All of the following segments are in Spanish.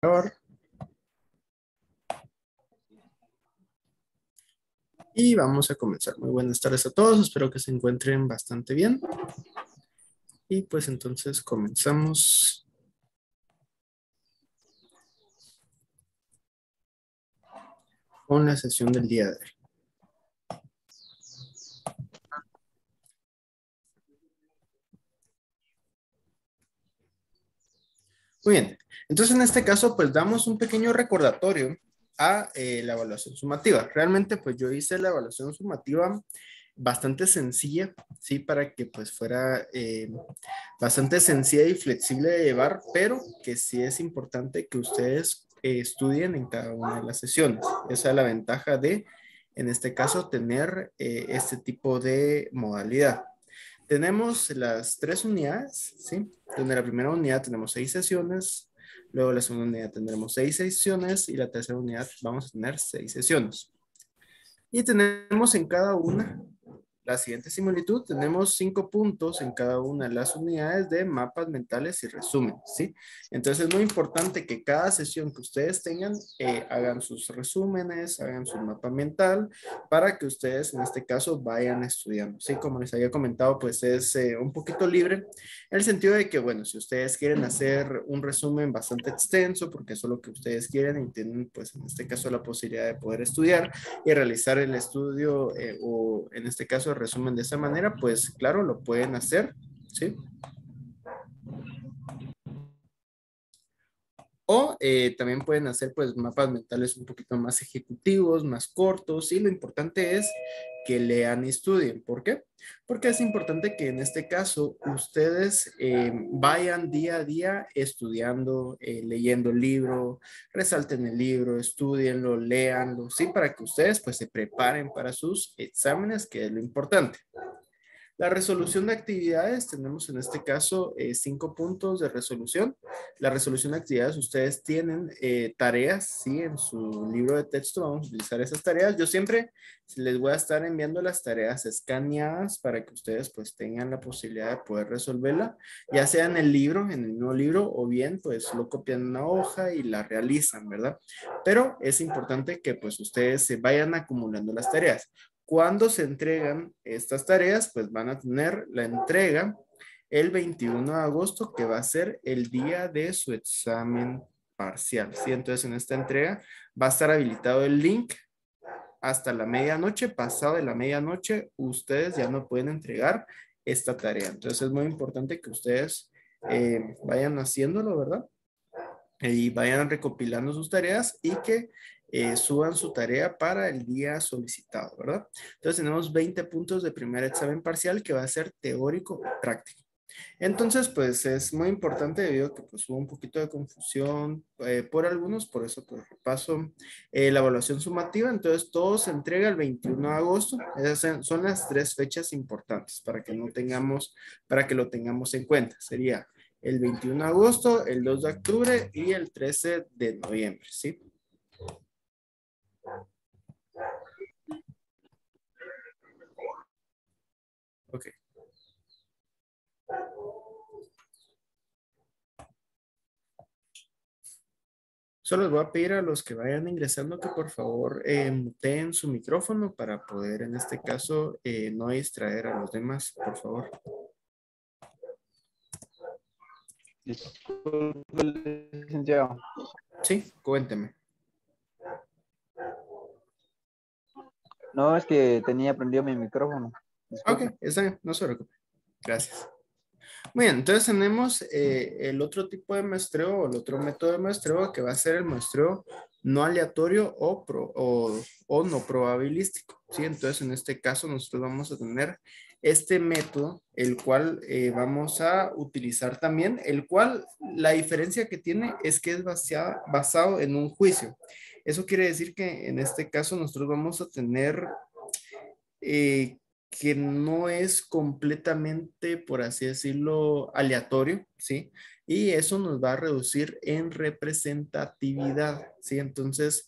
grabar. Y vamos a comenzar. Muy buenas tardes a todos. Espero que se encuentren bastante bien. Y pues entonces comenzamos con la sesión del día de hoy. Muy bien. Entonces en este caso pues damos un pequeño recordatorio a la evaluación sumativa. Realmente pues yo hice la evaluación sumativa bastante sencilla, ¿sí? Para que pues fuera bastante sencilla y flexible de llevar, pero que sí es importante que ustedes estudien en cada una de las sesiones. Esa es la ventaja de, en este caso, tener este tipo de modalidad. Tenemos las 3 unidades, ¿sí? Donde la primera unidad tenemos 6 sesiones, luego la segunda unidad tendremos 6 sesiones y la tercera unidad vamos a tener 6 sesiones. Y tenemos en cada una la siguiente similitud. Tenemos 5 puntos en cada una de las unidades de mapas mentales y resumen, ¿sí? Entonces es muy importante que cada sesión que ustedes tengan hagan sus resúmenes, hagan su mapa mental para que ustedes en este caso vayan estudiando, ¿sí? Como les había comentado, pues es un poquito libre en el sentido de que, bueno, si ustedes quieren hacer un resumen bastante extenso, porque eso es lo que ustedes quieren y tienen, pues en este caso, la posibilidad de poder estudiar y realizar el estudio o en este caso el resumen de esa manera, pues claro, lo pueden hacer, ¿sí? O también pueden hacer pues mapas mentales un poquito más ejecutivos, más cortos y lo importante es que lean y estudien. ¿Por qué? Porque es importante que en este caso ustedes vayan día a día estudiando, leyendo el libro, resalten el libro, estudienlo, léanlo, ¿sí? Para que ustedes pues se preparen para sus exámenes, que es lo importante. La resolución de actividades, tenemos en este caso 5 puntos de resolución. La resolución de actividades, ustedes tienen tareas, ¿sí? En su libro de texto vamos a utilizar esas tareas. Yo siempre les voy a estar enviando las tareas escaneadas para que ustedes pues tengan la posibilidad de poder resolverla, ya sea en el libro, en el mismo libro, o bien pues lo copian en una hoja y la realizan, ¿verdad? Pero es importante que pues ustedes se vayan acumulando las tareas. Cuando se entregan estas tareas, pues van a tener la entrega el 21 de agosto, que va a ser el día de su examen parcial, ¿sí? Entonces, en esta entrega va a estar habilitado el link hasta la medianoche. Pasado de la medianoche, ustedes ya no pueden entregar esta tarea. Entonces, es muy importante que ustedes vayan haciéndolo, ¿verdad? Y vayan recopilando sus tareas y que suban su tarea para el día solicitado, ¿verdad? Entonces tenemos 20 puntos de primer examen parcial que va a ser teórico y práctico. Entonces, pues es muy importante debido a que pues, hubo un poquito de confusión por algunos, por eso pues repaso la evaluación sumativa. Entonces, todo se entrega el 21 de agosto. Esas son las 3 fechas importantes para que no tengamos, para que lo tengamos en cuenta. Sería el 21 de agosto, el 2 de octubre y el 13 de noviembre, ¿sí? Ok. Solo les voy a pedir a los que vayan ingresando que por favor muteen su micrófono para poder en este caso no distraer a los demás, por favor. Disculpe, licenciado. Sí, cuénteme. No, es que tenía prendido mi micrófono. Ok, Disculpe. está bien, no se preocupe. Gracias. Muy bien, entonces tenemos el otro tipo de muestreo o el otro método de muestreo que va a ser el muestreo no aleatorio o no probabilístico, ¿sí? Entonces en este caso nosotros vamos a tener este método, el cual vamos a utilizar también, el cual la diferencia que tiene es que es basado en un juicio. Eso quiere decir que en este caso nosotros vamos a tener eh, que no es completamente, por así decirlo, aleatorio, ¿sí? y eso nos va a reducir en representatividad, ¿sí? Entonces,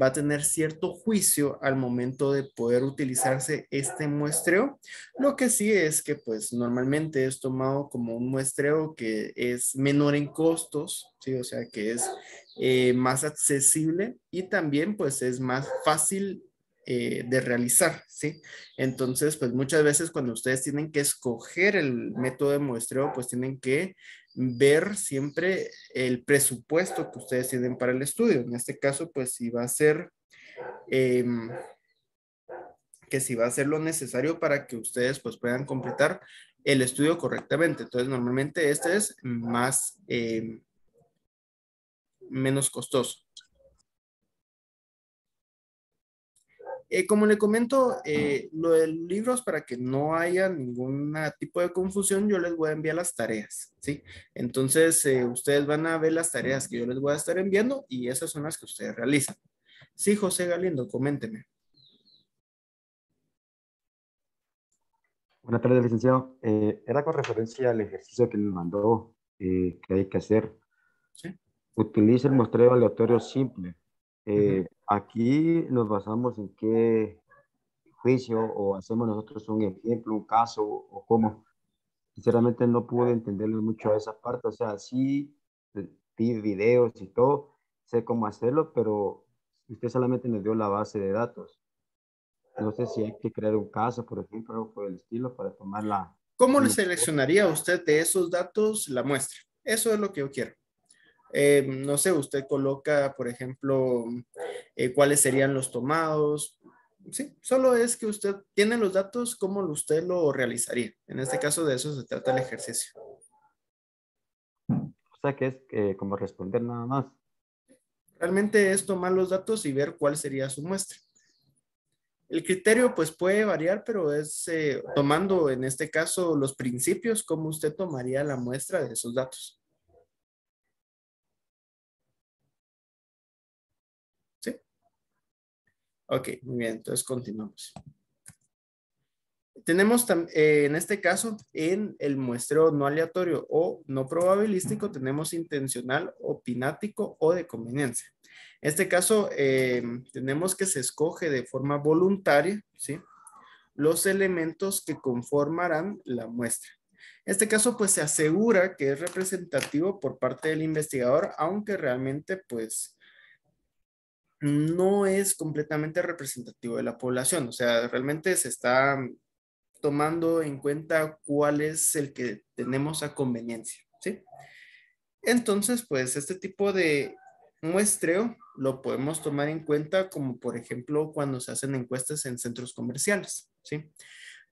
va a tener cierto juicio al momento de poder utilizarse este muestreo. Lo que sí es que pues normalmente es tomado como un muestreo que es menor en costos, ¿sí? O sea que es más accesible y también pues es más fácil de realizar, ¿sí? Entonces, pues muchas veces cuando ustedes tienen que escoger el método de muestreo, pues tienen que ver siempre el presupuesto que ustedes tienen para el estudio. En este caso, pues si va a ser, eh, que si va a ser lo necesario para que ustedes pues puedan completar el estudio correctamente. Entonces, normalmente este es más, menos costoso. Como le comento, lo de libros, para que no haya ningún tipo de confusión, yo les voy a enviar las tareas, ¿sí? Entonces, ustedes van a ver las tareas que yo les voy a estar enviando y esas son las que ustedes realizan. Sí, José Galindo, coménteme. Buenas tardes, licenciado. Era con referencia al ejercicio que nos mandó, que hay que hacer. Sí. Utiliza el muestreo aleatorio simple. Ujú. Aquí nos basamos en qué juicio o hacemos nosotros un ejemplo, un caso o cómo. Sinceramente no pude entenderle mucho a esa parte. O sea, sí vi videos y todo, sé cómo hacerlo, pero usted solamente nos dio la base de datos. No sé si hay que crear un caso, por ejemplo, algo por el estilo, para tomar la... ¿Cómo le un- seleccionaría usted de esos datos la muestra? Eso es lo que yo quiero. No sé, usted coloca, por ejemplo, cuáles serían los tomados. Sí, solo es que usted tiene los datos, cómo usted lo realizaría. En este caso, de eso se trata el ejercicio. O sea, que es como responder nada más. Realmente es tomar los datos y ver cuál sería su muestra. El criterio pues puede variar, pero es tomando en este caso los principios, cómo usted tomaría la muestra de esos datos. ¿Sí? Ok, muy bien, entonces continuamos. Tenemos en este caso, en el muestreo no aleatorio o no probabilístico, tenemos intencional, opinático o de conveniencia. En este caso, tenemos que se escoge de forma voluntaria, ¿sí? Los elementos que conformarán la muestra. En este caso, pues se asegura que es representativo por parte del investigador, aunque realmente, pues, no es completamente representativo de la población. O sea, realmente se está tomando en cuenta cuál es el que tenemos a conveniencia, ¿sí? Entonces, pues este tipo de muestreo lo podemos tomar en cuenta como por ejemplo cuando se hacen encuestas en centros comerciales, ¿sí?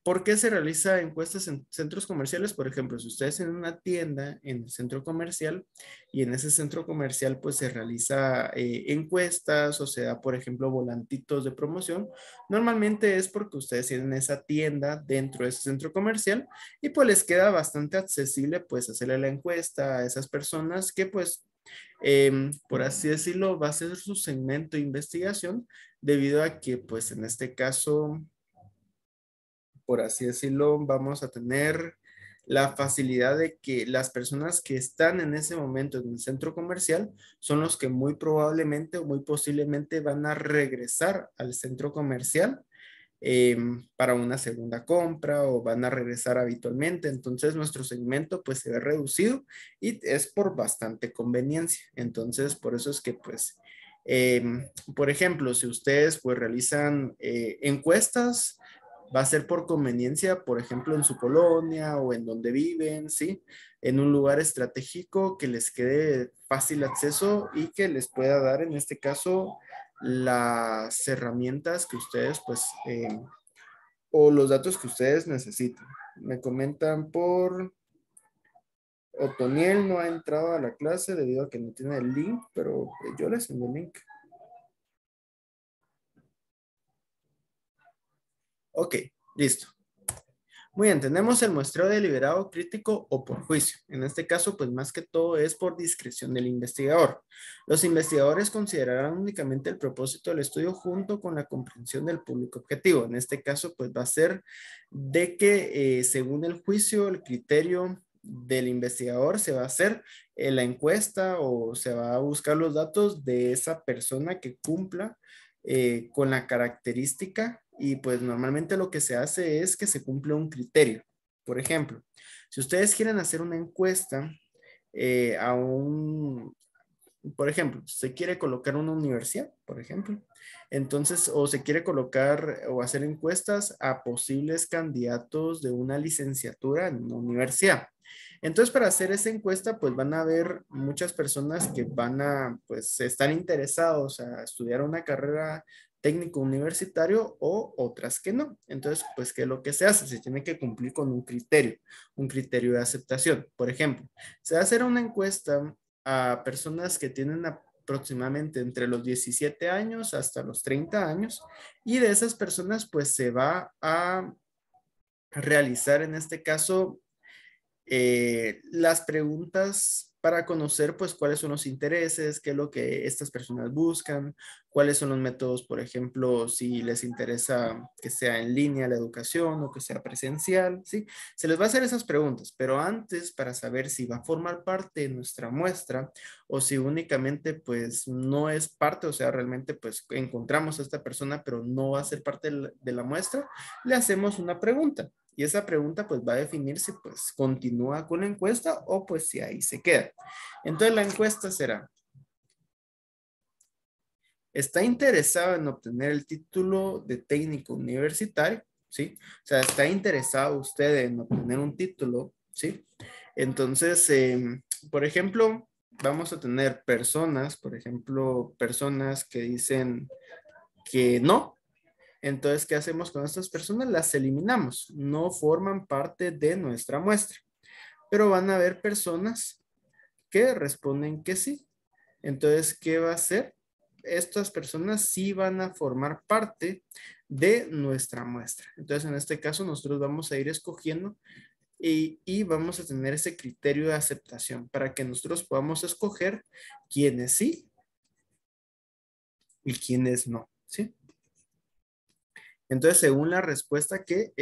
¿Por qué se realiza encuestas en centros comerciales? Por ejemplo, si ustedes en una tienda en el centro comercial y en ese centro comercial pues se realiza encuestas o se da, por ejemplo, volantitos de promoción, normalmente es porque ustedes tienen esa tienda dentro de ese centro comercial y pues les queda bastante accesible pues hacerle la encuesta a esas personas que pues por así decirlo, va a ser su segmento de investigación debido a que pues en este caso por así decirlo, vamos a tener la facilidad de que las personas que están en ese momento en el centro comercial son los que muy probablemente o muy posiblemente van a regresar al centro comercial para una segunda compra o van a regresar habitualmente. Entonces nuestro segmento pues se ve reducido y es por bastante conveniencia. Entonces por eso es que pues, por ejemplo, si ustedes pues realizan encuestas, va a ser por conveniencia, por ejemplo, en su colonia o en donde viven, ¿sí? En un lugar estratégico que les quede fácil acceso y que les pueda dar, en este caso, las herramientas que ustedes, pues, o los datos que ustedes necesitan. Me comentan por Otoniel no ha entrado a la clase debido a que no tiene el link, pero yo les envío el link. Ok, listo. Muy bien, tenemos el muestreo deliberado, crítico o por juicio. En este caso, pues más que todo es por discreción del investigador. Los investigadores considerarán únicamente el propósito del estudio junto con la comprensión del público objetivo. En este caso, pues va a ser de que según el juicio, el criterio del investigador se va a hacer la encuesta o se va a buscar los datos de esa persona que cumpla con la característica y pues normalmente lo que se hace es que se cumple un criterio. Por ejemplo, si ustedes quieren hacer una encuesta a un, por ejemplo, se quiere colocar una universidad, por ejemplo, entonces, o se quiere colocar o hacer encuestas a posibles candidatos de una licenciatura en una universidad. Entonces, para hacer esa encuesta, pues van a haber muchas personas que van a, pues, estar interesados a estudiar una carrera técnico universitario o otras que no. Entonces, pues, ¿qué es lo que se hace? Se tiene que cumplir con un criterio de aceptación. Por ejemplo, se va a hacer una encuesta a personas que tienen aproximadamente entre los 17 años hasta los 30 años y de esas personas pues se va a realizar en este caso las preguntas para conocer pues cuáles son los intereses, qué es lo que estas personas buscan, cuáles son los métodos, por ejemplo, si les interesa que sea en línea la educación o que sea presencial, ¿sí? Se les va a hacer esas preguntas, pero antes para saber si va a formar parte de nuestra muestra o si únicamente pues no es parte, o sea, realmente pues encontramos a esta persona pero no va a ser parte de la muestra, le hacemos una pregunta. Y esa pregunta pues va a definir si pues continúa con la encuesta o pues si ahí se queda. Entonces la encuesta será, ¿está interesado en obtener el título de técnico universitario? ¿Sí? O sea, ¿está interesado usted en obtener un título? ¿Sí? Entonces, por ejemplo, vamos a tener personas, por ejemplo, personas que dicen que no. Entonces, ¿qué hacemos con estas personas? Las eliminamos. No forman parte de nuestra muestra. Pero van a haber personas que responden que sí. Entonces, ¿qué va a hacer? Estas personas sí van a formar parte de nuestra muestra. Entonces, en este caso, nosotros vamos a ir escogiendo y vamos a tener ese criterio de aceptación para que nosotros podamos escoger quiénes sí y quiénes no. ¿Sí? Entonces, según la respuesta que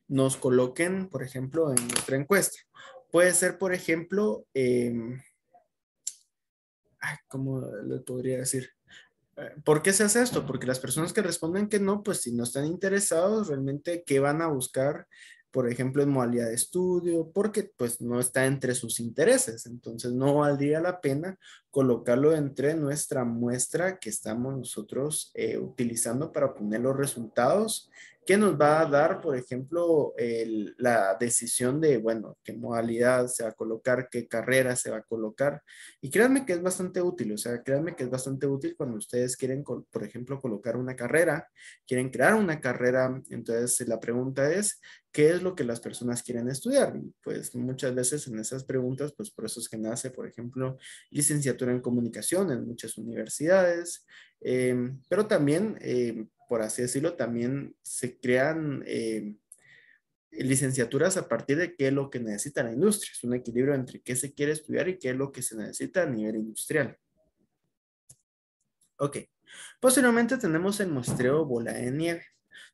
nos coloquen, por ejemplo, en nuestra encuesta. Puede ser, por ejemplo, ¿cómo le podría decir? ¿Por qué se hace esto? Porque las personas que responden que no, pues si no están interesados, realmente, ¿qué van a buscar? Por ejemplo, en modalidad de estudio, porque pues no está entre sus intereses. Entonces, no valdría la pena colocarlo entre nuestra muestra que estamos nosotros utilizando para obtener los resultados que nos va a dar, por ejemplo, la decisión de, bueno, qué modalidad se va a colocar, qué carrera se va a colocar. Y créanme que es bastante útil, o sea, créanme que es bastante útil cuando ustedes quieren, por ejemplo, colocar una carrera, quieren crear una carrera, entonces la pregunta es, ¿qué es lo que las personas quieren estudiar? Y pues muchas veces en esas preguntas, pues por eso es que nace, por ejemplo, licenciatura en comunicación en muchas universidades, pero también, por así decirlo, también se crean licenciaturas a partir de qué es lo que necesita la industria. Es un equilibrio entre qué se quiere estudiar y qué es lo que se necesita a nivel industrial. Ok. Posteriormente tenemos el muestreo bola de nieve,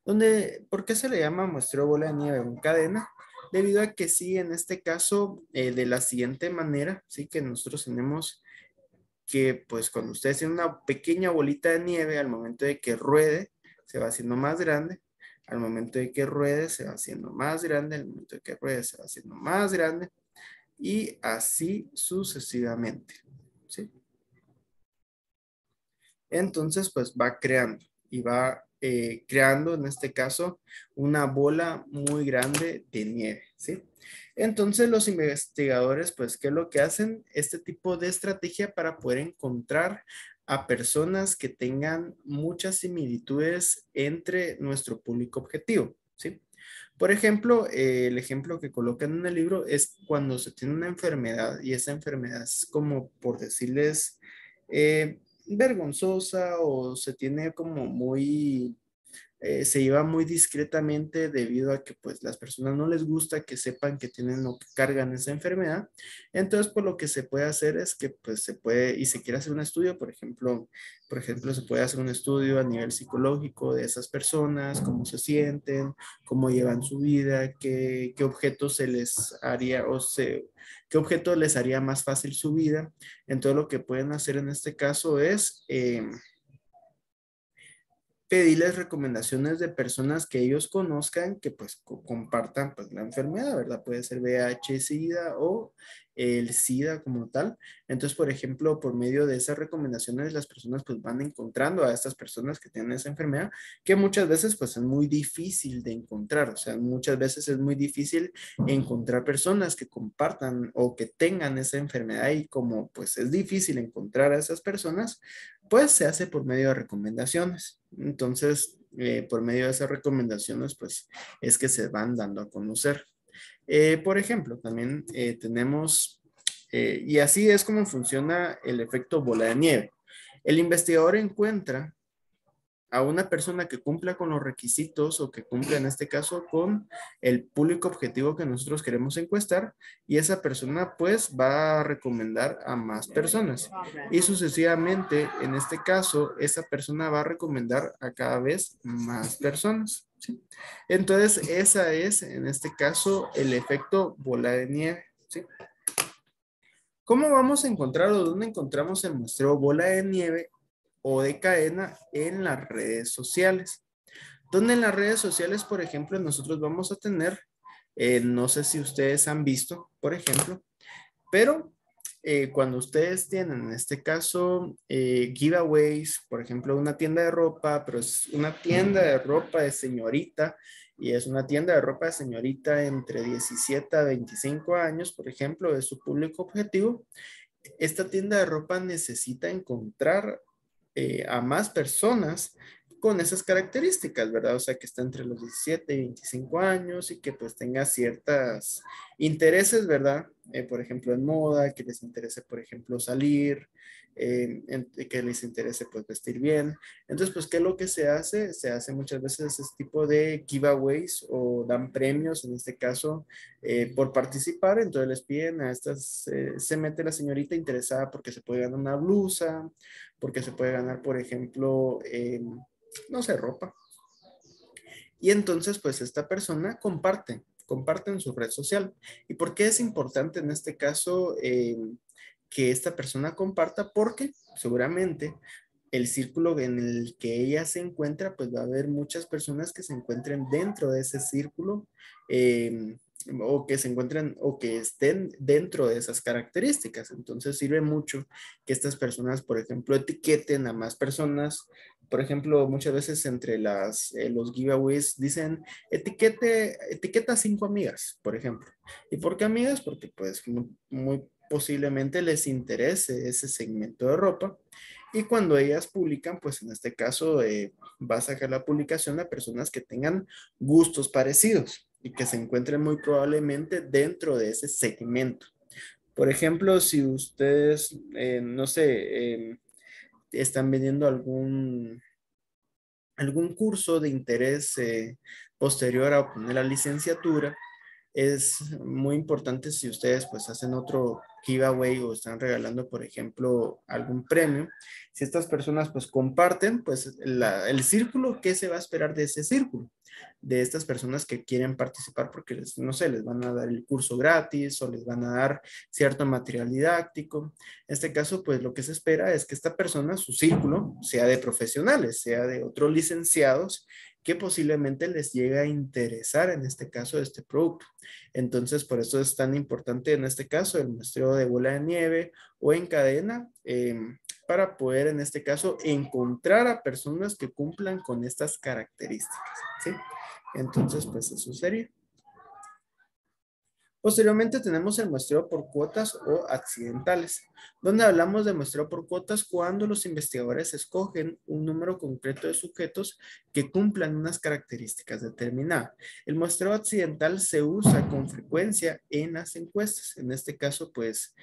donde, ¿por qué se le llama muestreo bola de nieve en cadena? Debido a que sí, en este caso, de la siguiente manera, sí que nosotros tenemos que, pues, cuando ustedes tienen una pequeña bolita de nieve, al momento de que ruede, se va haciendo más grande, al momento de que ruede, se va haciendo más grande, al momento de que ruede, se va haciendo más grande, y así sucesivamente, ¿sí? Entonces, pues va creando y va creando, en este caso, una bola muy grande de nieve, ¿sí? Entonces, los investigadores, pues, ¿qué es lo que hacen? Este tipo de estrategia para poder encontrar a personas que tengan muchas similitudes entre nuestro público objetivo, ¿sí? Por ejemplo, el ejemplo que colocan en el libro es cuando se tiene una enfermedad y esa enfermedad es como, por decirles, vergonzosa o se tiene como muy se lleva muy discretamente debido a que pues las personas no les gusta que sepan que tienen o que cargan esa enfermedad. Entonces, pues lo que se puede hacer es que pues se puede, y se quiere hacer un estudio, por ejemplo, se puede hacer un estudio a nivel psicológico de esas personas, cómo se sienten, cómo llevan su vida, qué objetos se les haría qué objeto les haría más fácil su vida. Entonces, lo que pueden hacer en este caso es pedirles recomendaciones de personas que ellos conozcan que pues compartan pues la enfermedad, ¿verdad? Puede ser VIH, SIDA o el SIDA como tal. Entonces, por ejemplo, por medio de esas recomendaciones, las personas pues van encontrando a estas personas que tienen esa enfermedad, que muchas veces pues es muy difícil de encontrar. O sea, muchas veces es muy difícil encontrar personas que compartan o que tengan esa enfermedad, y como pues es difícil encontrar a esas personas, pues se hace por medio de recomendaciones. Entonces, por medio de esas recomendaciones, pues es que se van dando a conocer. Por ejemplo, también tenemos, y así es como funciona el efecto bola de nieve. El investigador encuentra a una persona que cumpla con los requisitos o que cumpla en este caso con el público objetivo que nosotros queremos encuestar, y esa persona pues va a recomendar a más personas y sucesivamente en este caso esa persona va a recomendar a cada vez más personas, ¿sí? Entonces esa es en este caso el efecto bola de nieve, ¿sí? ¿Cómo vamos a encontrar o dónde encontramos el muestreo bola de nieve o de cadena? En las redes sociales. Donde en las redes sociales, por ejemplo, nosotros vamos a tener, no sé si ustedes han visto, por ejemplo, pero cuando ustedes tienen, en este caso, giveaways, por ejemplo, una tienda de ropa, pero es una tienda de ropa de señorita, y es una tienda de ropa de señorita entre 17 a 25 años, por ejemplo, es su público objetivo. Esta tienda de ropa necesita encontrar a más personas con esas características, ¿verdad? O sea, que está entre los 17 y 25 años y que pues tenga ciertos intereses, ¿verdad? Por ejemplo, en moda, que les interese, por ejemplo, salir, que les interese pues vestir bien. Entonces, pues, ¿qué es lo que se hace? Se hace muchas veces ese tipo de giveaways o dan premios, en este caso, por participar. Entonces les piden a estas, se mete la señorita interesada porque se puede ganar una blusa, porque se puede ganar, por ejemplo, no sé, ropa. Y entonces, pues esta persona comparte en su red social. ¿Y por qué es importante en este caso que esta persona comparta? Porque seguramente el círculo en el que ella se encuentra, pues va a haber muchas personas que se encuentren dentro de ese círculo, o que se encuentren o que estén dentro de esas características. Entonces sirve mucho que estas personas, por ejemplo, etiqueten a más personas. Por ejemplo, muchas veces entre los giveaways dicen etiqueta 5 amigas, por ejemplo. ¿Y por qué amigas? Porque pues muy posiblemente les interese ese segmento de ropa. Y cuando ellas publican, pues en este caso va a sacar la publicación a personas que tengan gustos parecidos y que se encuentren muy probablemente dentro de ese segmento. Por ejemplo, si ustedes, no sé, están vendiendo algún curso de interés posterior a obtener la licenciatura, es muy importante si ustedes pues hacen otro giveaway o están regalando, por ejemplo, algún premio. Si estas personas pues comparten, pues el círculo, ¿qué se va a esperar de ese círculo? De estas personas que quieren participar porque no sé, les van a dar el curso gratis o les van a dar cierto material didáctico. En este caso, pues lo que se espera es que esta persona, su círculo, sea de profesionales, sea de otros licenciados que posiblemente les llegue a interesar en este caso este producto. Entonces, por eso es tan importante en este caso el muestreo de bola de nieve o en cadena, para poder en este caso encontrar a personas que cumplan con estas características, ¿sí? Entonces, pues eso sería. Posteriormente tenemos el muestreo por cuotas o accidentales, donde hablamos de muestreo por cuotas cuando los investigadores escogen un número concreto de sujetos que cumplan unas características determinadas. El muestreo accidental se usa con frecuencia en las encuestas. En este caso, pues,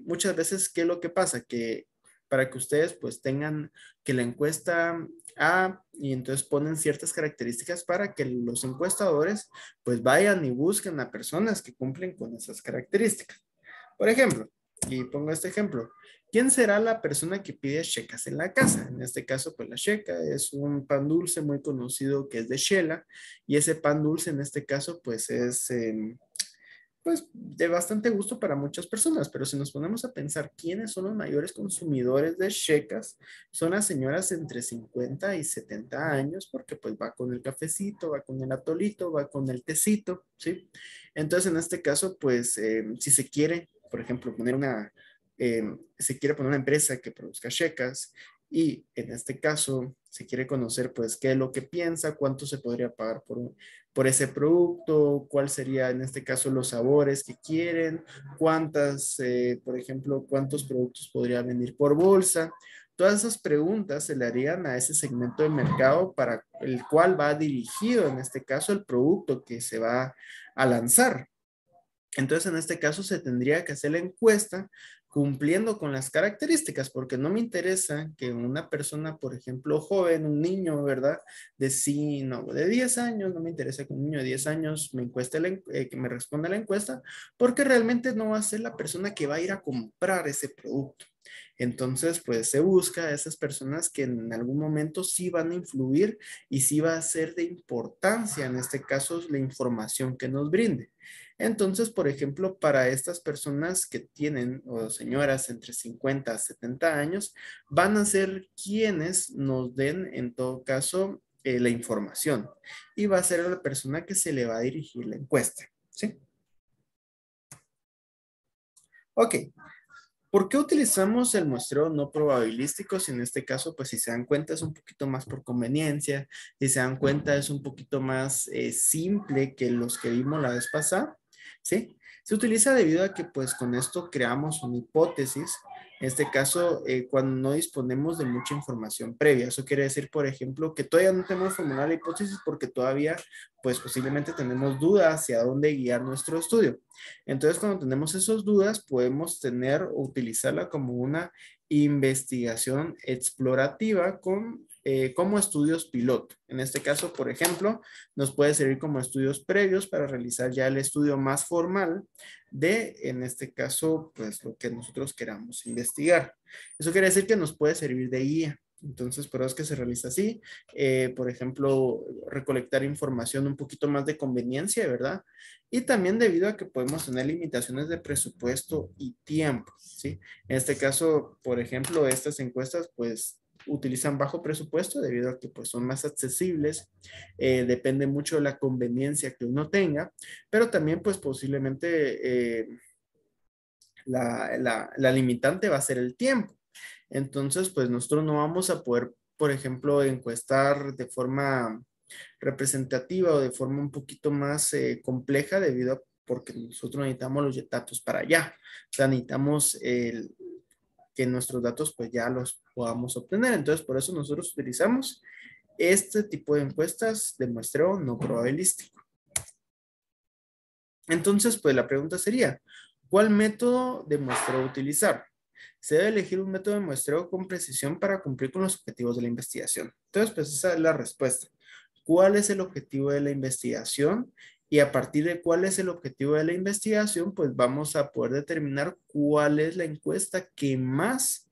muchas veces, ¿qué es lo que pasa? Que para que ustedes pues tengan que la encuesta A y entonces ponen ciertas características para que los encuestadores pues vayan y busquen a personas que cumplen con esas características. Por ejemplo, y pongo este ejemplo, ¿quién será la persona que pide checas en la casa? En este caso, pues la checa es un pan dulce muy conocido que es de Shela y ese pan dulce en este caso pues es pues de bastante gusto para muchas personas, pero si nos ponemos a pensar quiénes son los mayores consumidores de checas, son las señoras entre 50 y 70 años, porque pues va con el cafecito, va con el atolito, va con el tecito, ¿sí? Entonces en este caso, pues si se quiere, por ejemplo, se quiere poner una empresa que produzca checas y en este caso se quiere conocer pues qué es lo que piensa, cuánto se podría pagar por ese producto, cuál sería en este caso los sabores que quieren, por ejemplo, cuántos productos podría venir por bolsa. Todas esas preguntas se le harían a ese segmento de mercado para el cual va dirigido en este caso el producto que se va a lanzar. Entonces, en este caso se tendría que hacer la encuesta cumpliendo con las características, porque no me interesa que una persona, por ejemplo, joven, un niño, ¿verdad? De 10 años, no me interesa que un niño de 10 años que me responda a la encuesta, porque realmente no va a ser la persona que va a ir a comprar ese producto. Entonces, pues se busca a esas personas que en algún momento sí van a influir y sí va a ser de importancia, en este caso, la información que nos brinde. Entonces, por ejemplo, para estas personas que tienen, o señoras entre 50 a 70 años, van a ser quienes nos den, en todo caso, la información. Y va a ser a la persona que se le va a dirigir la encuesta. ¿Sí? Ok. ¿Por qué utilizamos el muestreo no probabilístico? Si en este caso, pues si se dan cuenta es un poquito más por conveniencia, si se dan cuenta es un poquito más simple que los que vimos la vez pasada, ¿sí? Se utiliza debido a que pues con esto creamos una hipótesis, en este caso cuando no disponemos de mucha información previa. Eso quiere decir, por ejemplo, que todavía no tenemos formulada la hipótesis porque todavía pues posiblemente tenemos dudas hacia dónde guiar nuestro estudio. Entonces, cuando tenemos esas dudas, podemos tener o utilizarla como una investigación explorativa como estudios piloto. En este caso, por ejemplo, nos puede servir como estudios previos para realizar ya el estudio más formal en este caso, pues lo que nosotros queramos investigar. Eso quiere decir que nos puede servir de guía. Entonces, por eso es que se realiza así. Por ejemplo, recolectar información un poquito más de conveniencia, ¿verdad? Y también debido a que podemos tener limitaciones de presupuesto y tiempo, ¿sí? En este caso, por ejemplo, estas encuestas, pues, utilizan bajo presupuesto debido a que pues son más accesibles, depende mucho de la conveniencia que uno tenga, pero también pues posiblemente la limitante va a ser el tiempo. Entonces, pues nosotros no vamos a poder, por ejemplo, encuestar de forma representativa o de forma un poquito más compleja debido a porque nosotros necesitamos los datos para allá. O sea, necesitamos que nuestros datos pues ya los podamos obtener. Entonces, por eso nosotros utilizamos este tipo de encuestas de muestreo no probabilístico. Entonces, pues la pregunta sería, ¿cuál método de muestreo utilizar? Se debe elegir un método de muestreo con precisión para cumplir con los objetivos de la investigación. Entonces, pues esa es la respuesta. ¿Cuál es el objetivo de la investigación? Y a partir de cuál es el objetivo de la investigación, pues vamos a poder determinar cuál es la encuesta que más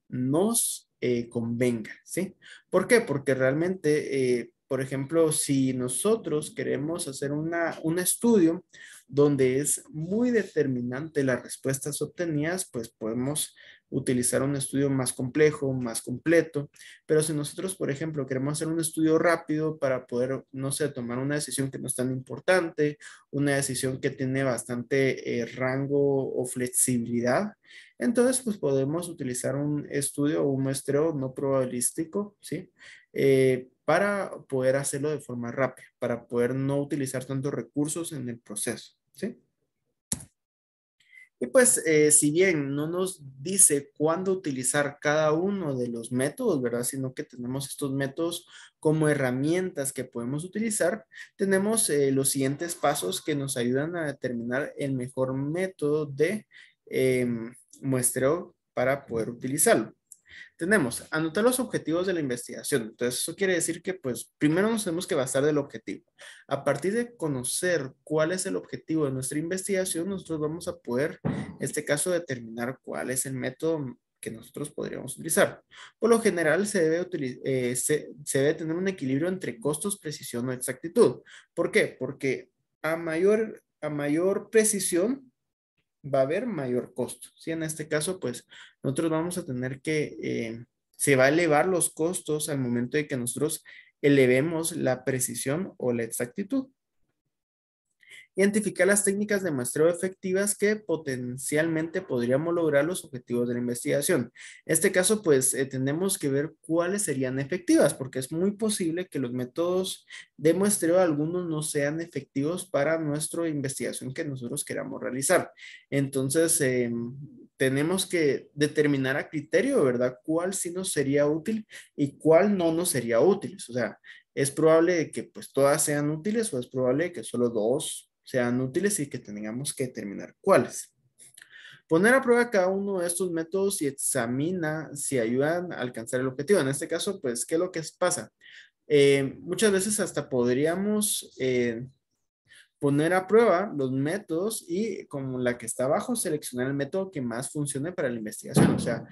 nos convenga, ¿sí? ¿Por qué? Porque realmente, por ejemplo, si nosotros queremos hacer un estudio donde es muy determinante las respuestas obtenidas, pues podemos utilizar un estudio más complejo, más completo, pero si nosotros, por ejemplo, queremos hacer un estudio rápido para poder, no sé, tomar una decisión que no es tan importante, una decisión que tiene bastante rango o flexibilidad, entonces pues podemos utilizar un estudio o un muestreo no probabilístico, ¿sí? Para poder hacerlo de forma rápida, para poder no utilizar tantos recursos en el proceso, ¿sí? Y pues, si bien no nos dice cuándo utilizar cada uno de los métodos, ¿verdad? Sino que tenemos estos métodos como herramientas que podemos utilizar, tenemos los siguientes pasos que nos ayudan a determinar el mejor método de muestreo para poder utilizarlo. tenemos anotar los objetivos de la investigación. Entonces, eso quiere decir que, pues, primero nos tenemos que basar del objetivo. A partir de conocer cuál es el objetivo de nuestra investigación, nosotros vamos a poder, en este caso, determinar cuál es el método que nosotros podríamos utilizar. Por lo general, se debe tener un equilibrio entre costos, precisión o exactitud. ¿Por qué? Porque a mayor precisión, va a haber mayor costo. ¿Sí? En este caso, pues nosotros vamos a tener se va a elevar los costos al momento de que nosotros elevemos la precisión o la exactitud. Identificar las técnicas de muestreo efectivas que potencialmente podríamos lograr los objetivos de la investigación. En este caso, pues tenemos que ver cuáles serían efectivas, porque es muy posible que los métodos de muestreo algunos no sean efectivos para nuestra investigación que nosotros queramos realizar. Entonces, tenemos que determinar a criterio, ¿verdad? Cuál sí nos sería útil y cuál no nos sería útil. O sea, es probable que pues todas sean útiles o es probable que solo dos sean útiles y que tengamos que determinar cuáles. Poner a prueba cada uno de estos métodos y examina si ayudan a alcanzar el objetivo. En este caso, pues, ¿qué es lo que pasa? Muchas veces hasta podríamos poner a prueba los métodos y como la que está abajo, seleccionar el método que más funcione para la investigación. O sea,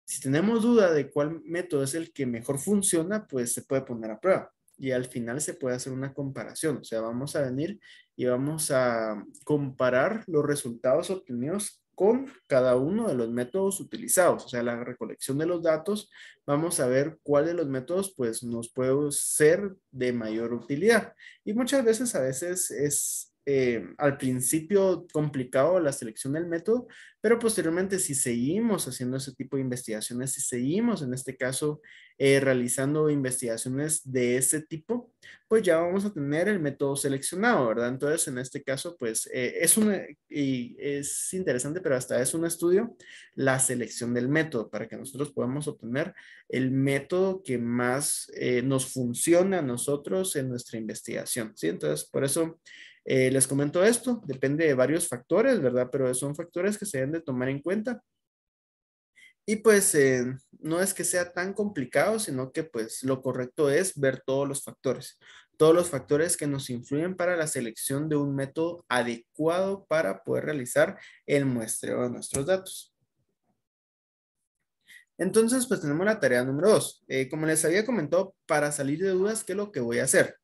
si tenemos duda de cuál método es el que mejor funciona, pues se puede poner a prueba y al final se puede hacer una comparación. O sea, vamos a venir y vamos a comparar los resultados obtenidos con cada uno de los métodos utilizados. O sea, la recolección de los datos, vamos a ver cuál de los métodos pues nos puede ser de mayor utilidad. Y muchas veces, a veces es al principio complicado la selección del método, pero posteriormente si seguimos haciendo ese tipo de investigaciones, si seguimos en este caso realizando investigaciones de ese tipo, pues ya vamos a tener el método seleccionado, ¿verdad? Entonces, en este caso, pues y es interesante, pero hasta es un estudio, la selección del método, para que nosotros podamos obtener el método que más nos funciona a nosotros en nuestra investigación, ¿sí? Entonces, por eso les comento esto, depende de varios factores, ¿verdad? Pero son factores que se deben de tomar en cuenta. Y pues no es que sea tan complicado, sino que pues lo correcto es ver todos los factores que nos influyen para la selección de un método adecuado para poder realizar el muestreo de nuestros datos. Entonces, pues tenemos la tarea número 2. Como les había comentado, para salir de dudas, ¿qué es lo que voy a hacer?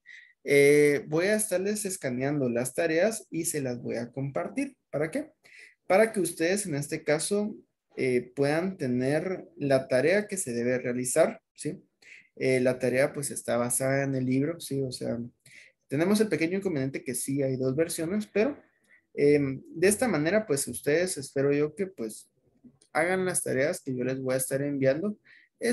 Voy a estarles escaneando las tareas y se las voy a compartir. ¿Para qué? Para que ustedes en este caso puedan tener la tarea que se debe realizar, ¿sí? La tarea pues está basada en el libro, ¿sí? O sea, tenemos el pequeño inconveniente que sí hay dos versiones, pero de esta manera pues ustedes espero yo que pues hagan las tareas que yo les voy a estar enviando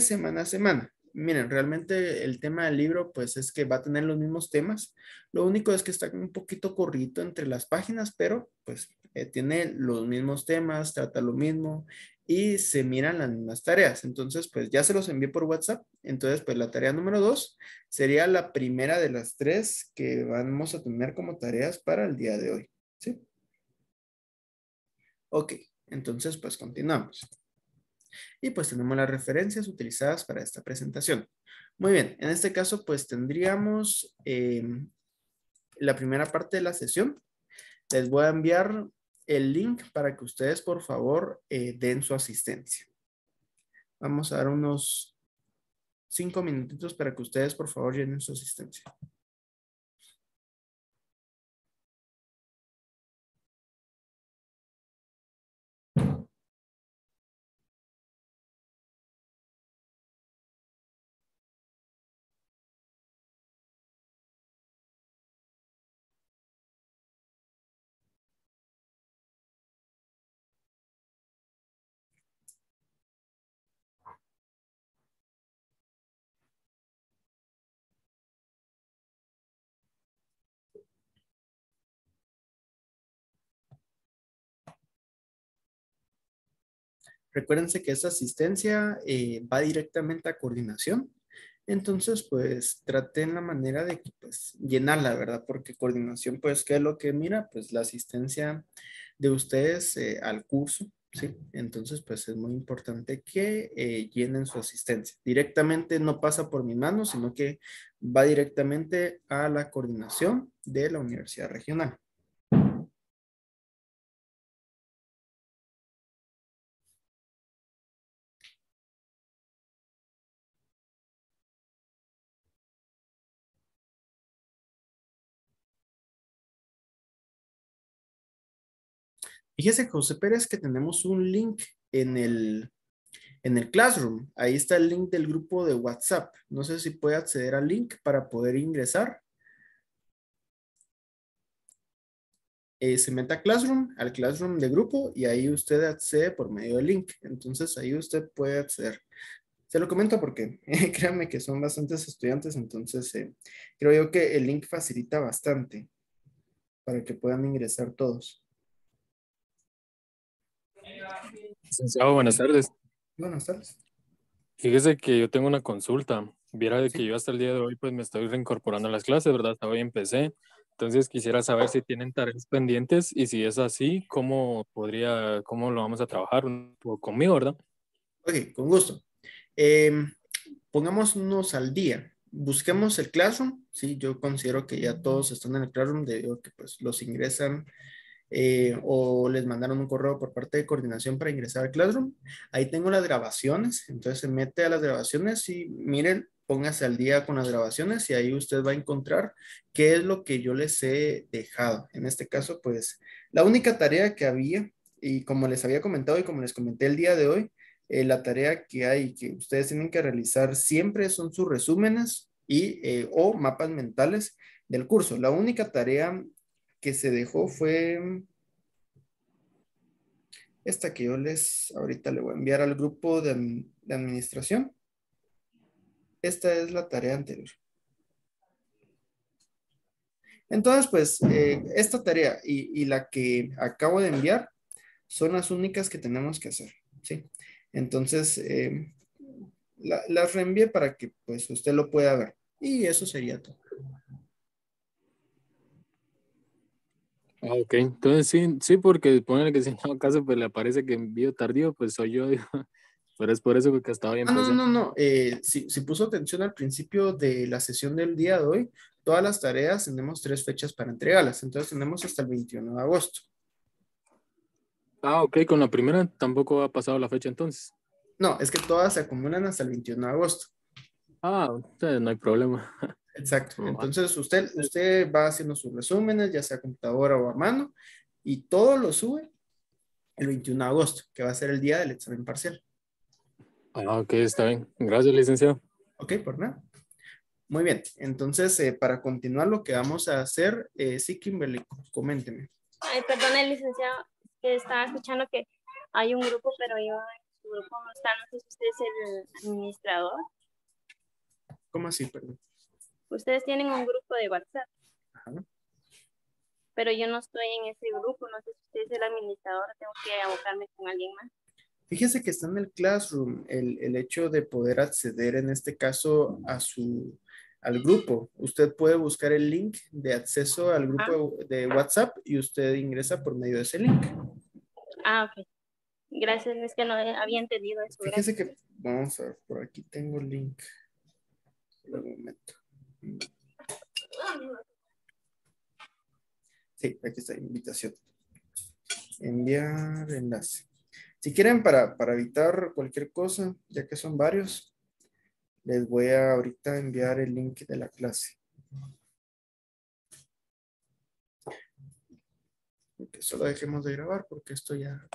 semana a semana. Miren, realmente el tema del libro, pues es que va a tener los mismos temas. Lo único es que está un poquito corrido entre las páginas, pero pues tiene los mismos temas, trata lo mismo y se miran las mismas tareas. Entonces, pues ya se los envié por WhatsApp. Entonces, pues la tarea número 2 sería la primera de las 3 que vamos a tener como tareas para el día de hoy. ¿Sí? Ok, entonces pues continuamos. Y pues tenemos las referencias utilizadas para esta presentación. Muy bien, en este caso pues tendríamos la primera parte de la sesión. Les voy a enviar el link para que ustedes por favor den su asistencia. Vamos a dar unos 5 minutitos para que ustedes por favor llenen su asistencia. Recuérdense que esa asistencia va directamente a coordinación. Entonces, pues traten la manera de pues, llenarla, ¿verdad? Porque coordinación, pues, ¿qué es lo que mira? Pues la asistencia de ustedes al curso, ¿sí? Entonces, pues es muy importante que llenen su asistencia. Directamente no pasa por mi mano, sino que va directamente a la coordinación de la Universidad Regional. Fíjese, José Pérez, que tenemos un link en el Classroom. Ahí está el link del grupo de WhatsApp. No sé si puede acceder al link para poder ingresar. Se mete a Classroom, al Classroom de grupo, y ahí usted accede por medio del link. Entonces ahí usted puede acceder. Se lo comento porque créanme que son bastantes estudiantes, entonces creo yo que el link facilita bastante para que puedan ingresar todos. Licenciado, buenas tardes. Buenas tardes. Fíjese que yo tengo una consulta. Viera de que Sí. yo hasta el día de hoy pues me estoy reincorporando a las clases, ¿verdad? Hasta hoy empecé. Entonces quisiera saber si tienen tareas pendientes y si es así, cómo lo vamos a trabajar conmigo, ¿verdad? Ok, con gusto. Em, Pongámonos al día. Busquemos el Classroom. Sí, yo considero que ya todos están en el Classroom debido a que pues los ingresan o les mandaron un correo por parte de coordinación para ingresar al Classroom. Ahí tengo las grabaciones, entonces se mete a las grabaciones y miren, póngase al día con las grabaciones y ahí usted va a encontrar qué es lo que yo les he dejado. En este caso, pues la única tarea que había, y como les había comentado y como les comenté el día de hoy, la tarea que hay que ustedes tienen que realizar siempre son sus resúmenes y o mapas mentales del curso. La única tarea que se dejó fue esta que yo ahorita le voy a enviar al grupo de administración. Esta es la tarea anterior. Entonces, pues, esta tarea y la que acabo de enviar son las únicas que tenemos que hacer, ¿sí? Entonces, las reenvié para que, pues, usted lo pueda ver. Y eso sería todo. Ah, ok, entonces sí, porque ponerle que si en todo caso pues le aparece que envío tardío, pues soy yo, digo. Pero es por eso que hasta hoy Ah, no, empecé. no, no. Si puso atención al principio de la sesión del día de hoy, todas las tareas tenemos 3 fechas para entregarlas. Entonces tenemos hasta el 21 de agosto. Ah, ok, con la primera tampoco ha pasado la fecha entonces. No, es que todas se acumulan hasta el 21 de agosto. Ah, no hay problema. Exacto. No, Entonces usted va haciendo sus resúmenes, ya sea a computadora o a mano, y todo lo sube el 21 de agosto, que va a ser el día del examen parcial. ok, está bien. Gracias, licenciado. Ok, por nada. Muy bien. Entonces, para continuar lo que vamos a hacer, sí, Kimberly, coménteme. Ay, perdone, licenciado, que estaba escuchando que hay un grupo, pero yo en su grupo no está. No sé si usted es el administrador. ¿Cómo así, perdón? Ustedes tienen un grupo de WhatsApp, Ajá. pero yo no estoy en ese grupo. No sé si usted es el administrador, tengo que abocarme con alguien más. Fíjese que está en el Classroom el hecho de poder acceder en este caso al grupo. Usted puede buscar el link de acceso al grupo de WhatsApp y usted ingresa por medio de ese link. Ok. Gracias, es que no había entendido eso. Fíjese Gracias. que, vamos a ver, por aquí tengo el link. Un momento. Sí, aquí está, invitación. Enviar enlace. Si quieren, para evitar cualquier cosa, ya que son varios, les voy a ahorita enviar el link de la clase. Que solo dejemos de grabar porque esto ya